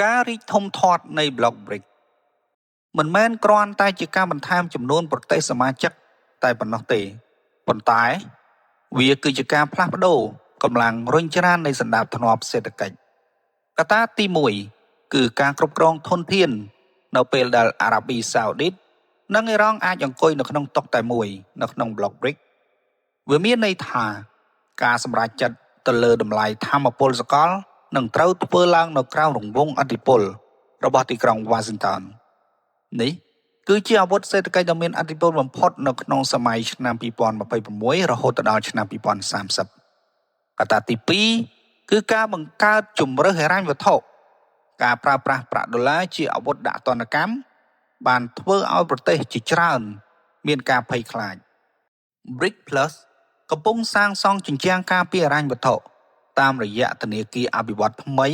ការរីកធំធាត់នៃ Block BRICS មិនមែនគ្រាន់តែជាការបន្ថែមចំនួនប្រទេសសមាជិកតែប៉ុណ្ណោះទេប៉ុន្តែវាគឺជាការផ្លាស់ប្ដូរកម្លាំងរុញច្រាននៃសណ្ដាប់ធ្នាប់សេដ្ឋកិច្ចកត្តាទី1គឺការគ្រប់គ្រងធនធាននៅពេលដែលអារ៉ាប៊ីសាអូឌីតនិងអ៊ីរ៉ង់អាចអង្គុយនៅក្នុងតុតែមួយនៅក្នុង Block BRICS វាមានន័យថាការសម្រេចចិត្តទៅលើតម្លៃថាមពលសកលនឹងត្រូវធ្វើឡើងនៅក្រៅរង្វង់ឥទ្ធិពលរបស់ទីក្រុង Washington នេះគឺជាអាវុធសេដ្ឋកិច្ចដ៏មានឥទ្ធិពលបំផុតនៅក្នុងសម័យឆ្នាំ2026រហូតដល់ឆ្នាំ2030កត្តាទី2គឺការបង្កើតជំរើសហិរញ្ញវត្ថុការប្រើប្រាស់ប្រាក់ដុល្លារជាអាវុធដាក់ទណ្ឌកម្មបានធ្វើឲ្យប្រទេសជាច្រើនមានការភ័យខ្លាច BRICS Plus កំពុងសាងសង់ជញ្ជាំងការពារហិរញ្ញវត្ថុតាមរយៈធនាគារអភិវឌ្ឍន៍ថ្មី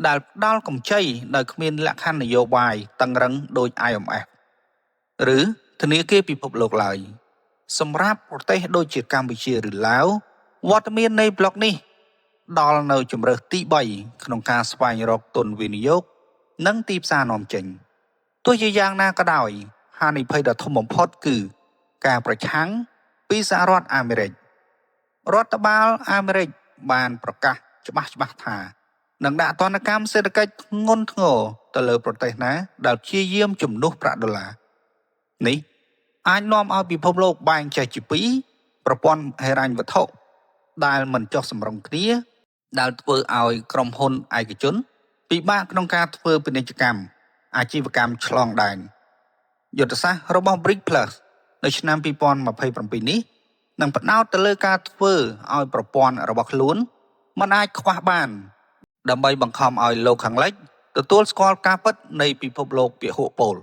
ដែលផ្ដល់កម្ចីដោយគ្មានលក្ខខណ្ឌនយោបាយតឹងរ៉ឹងដោយ IMF ឬធនាគារពិភពលោកឡើយសម្រាប់ប្រទេសដូចជាកម្ពុជាឬឡាវវត្តមាននៃប្លុកនេះដល់នៅជម្រើសទី3ក្នុងការស្វែងរកទុនវិនិយោគនិងទីផ្សារនាំចេញទោះជាយ៉ាងណាក៏ដោយហានិភ័យដ៏ធំបំផុតគឺការប្រឆាំងពីសហរដ្ឋអាមេរិករដ្ឋបាលអាមេរិកបានប្រកាសច្បាស់ថានឹងដាក់ទណ្ឌកម្មសេដ្ឋកិច្ចធ្ងន់ធ្ងរទៅលើប្រទេសណាដែលព្យាយាមជំនួសប្រាក់ដុល្លារនេះអាចនាំឲ្យពិភពលោកបែងចែកជាពីរប្រព័ន្ធហិរញ្ញវត្ថុដែលមិនចុះសម្រុងគ្នាដែលធ្វើឲ្យក្រុមហ៊ុនឯកជនពិបាកក្នុងការធ្វើពាណិជ្ជកម្មអាជីវកម្មឆ្លងដែនយុទ្ធសាស្ត្ររបស់ BRICS Plus នៅឆ្នាំ2027នេះនឹងផ្ដោតទៅលើការធ្វើឲ្យប្រព័ន្ធរបស់ខ្លួនមិនអាចខ្វះបានដើម្បីបង្ខំឲ្យលោកខាងលិចទទួលស្គាល់ការពិតនៃពិភពលោកពហុពល